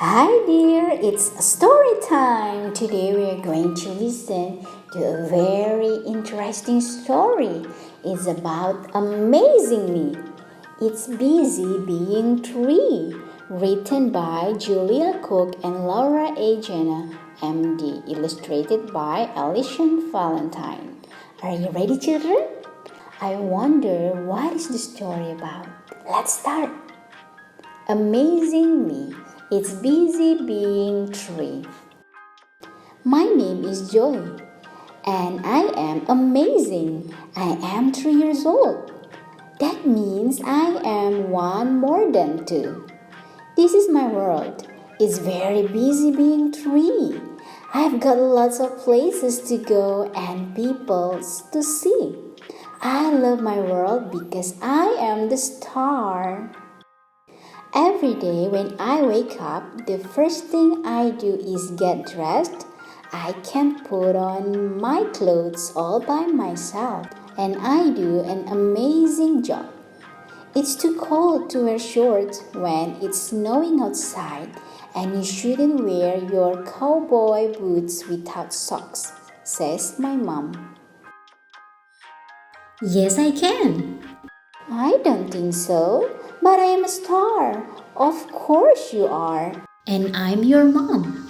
Hi dear, it's story time. Today we are going to listen to a very interesting story. It's about Amazingly. It's Busy Being Tree, written by Julia Cook and Laura A. Jenna, MD, illustrated by Alison Valentine. Are you ready, children? I wonder what is the story about. Let's start. Amazingly. It's Busy Being Tree. My name is Joy, and I am amazing. I am 3 years old. That means I am one more than two. This is my world. It's very busy being tree. I've got lots of places to go and people to see. I love my world because I am the star. Every day when I wake up, the first thing I do is get dressed. I can put on my clothes all by myself, and I do an amazing job. It's too cold to wear shorts when it's snowing outside, and you shouldn't wear your cowboy boots without socks, says my mom. Yes, I can. I don't think so, but I am a star. Of course you are. And I'm your mom.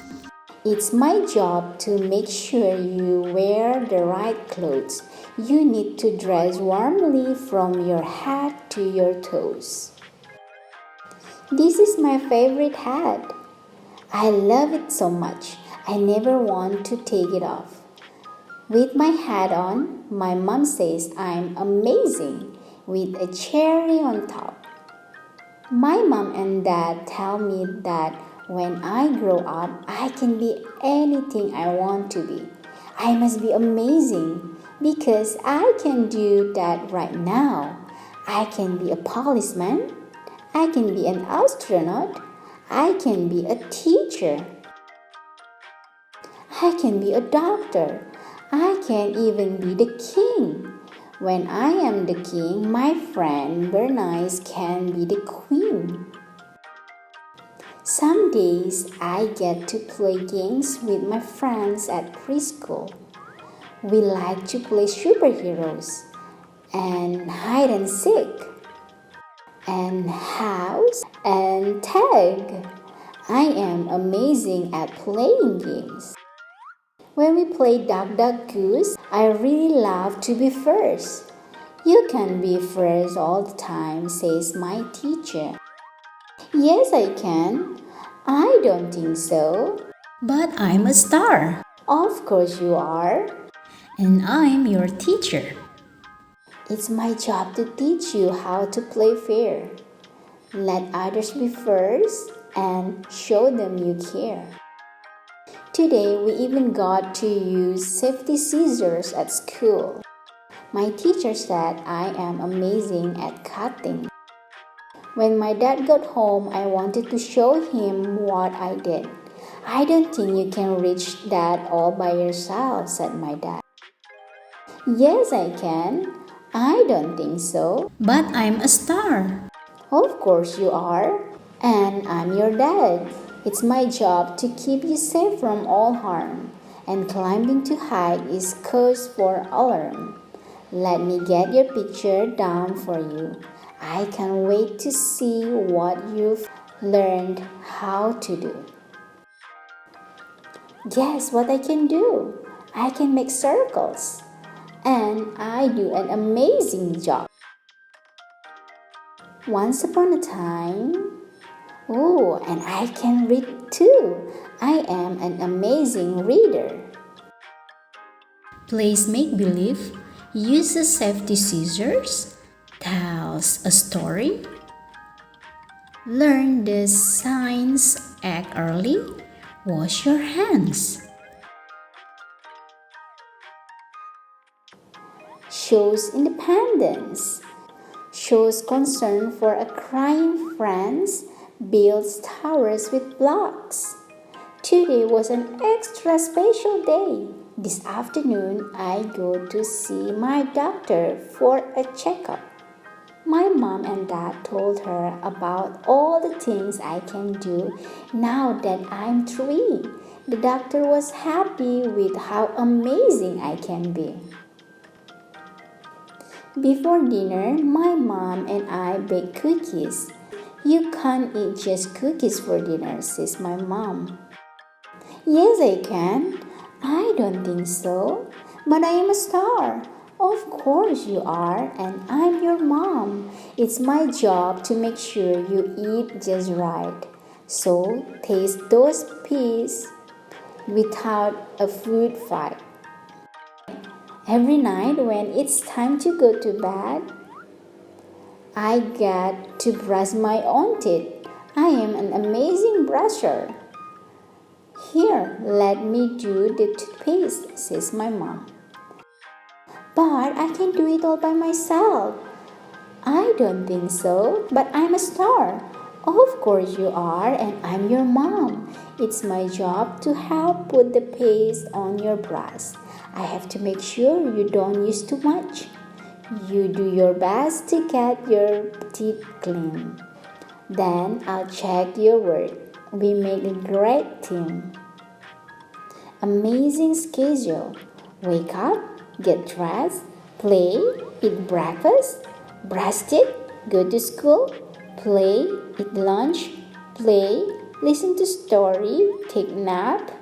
It's my job to make sure you wear the right clothes. You need to dress warmly from your head to your toes. This is my favorite hat. I love it so much. I never want to take it off. With my hat on, my mom says I'm amazing with a cherry on top. My mom and dad tell me that when I grow up, I can be anything I want to be. I must be amazing because I can do that right now. I can be a policeman. I can be an astronaut. I can be a teacher. I can be a doctor. I can even be the king. When I am the king, my friend Bernice can be the queen. Some days I get to play games with my friends at preschool. We like to play superheroes and hide and seek and house and tag. I am amazing at playing games. When we play Duck Duck Goose, I really love to be first. You can be first all the time, says my teacher. Yes, I can. I don't think so. But I'm a star. Of course you are. And I'm your teacher. It's my job to teach you how to play fair. Let others be first and show them you care. Today we even got to use safety scissors at school. My teacher said I am amazing at cutting. When my dad got home, I wanted to show him what I did. I don't think you can reach that all by yourself, said my dad. Yes, I can. I don't think so. But I'm a star. Of course you are. And I'm your dad. It's my job to keep you safe from all harm. And climbing too high is cause for alarm. Let me get your picture down for you. I can't wait to see what you've learned how to do. Guess what I can do? I can make circles. And I do an amazing job. Once upon a time, and I can read too. I am an amazing reader. Plays make believe. Uses safety scissors. Tells a story. Learn the signs. Act early. Wash your hands. Shows independence. Shows concern for a crying friends. Builds towers with blocks. Today was an extra special day. This afternoon, I go to see my doctor for a checkup. My mom and dad told her about all the things I can do now that I'm 3. The doctor was happy with how amazing I can be. Before dinner, my mom and I baked cookies. You can't eat just cookies for dinner, says my mom. Yes, I can. I don't think so. But I am a star. Of course you are, and I'm your mom. It's my job to make sure you eat just right. So taste those peas without a food fight. Every night when it's time to go to bed, I get to brush my own teeth. I am an amazing brusher. Here, let me do the toothpaste, says my mom. But I can do it all by myself. I don't think so, but I'm a star. Of course you are, and I'm your mom. It's my job to help put the paste on your brush. I have to make sure you don't use too much. You do your best to get your teeth clean. Then I'll check your work. We make a great team. Amazing schedule. Wake up, get dressed, play, eat breakfast, brush teeth, go to school, play, eat lunch, play, listen to story, take nap,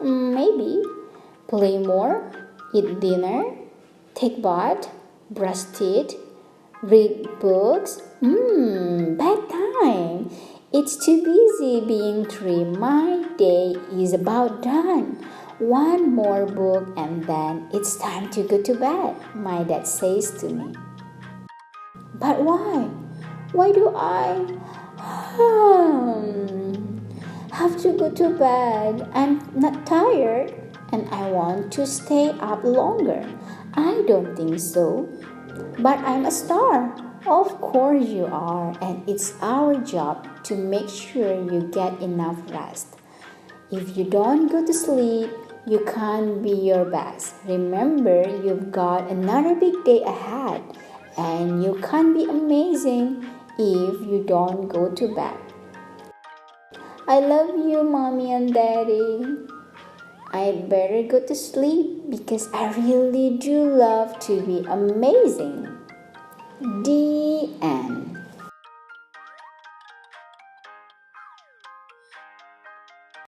maybe, play more, eat dinner, take bath, brush teeth, read books. Bedtime. It's too busy being 3. My day is about done. One more book and then it's time to go to bed, my dad says to me. But why? Why do I have to go to bed? I'm not tired and I want to stay up longer. I don't think so. But I'm a star. Of course you are, and it's our job to make sure you get enough rest. If you don't go to sleep, you can't be your best. Remember, you've got another big day ahead, and you can't be amazing if you don't go to bed. I love you, Mommy and Daddy. I'd better go to sleep because I really do love to be amazing. The end.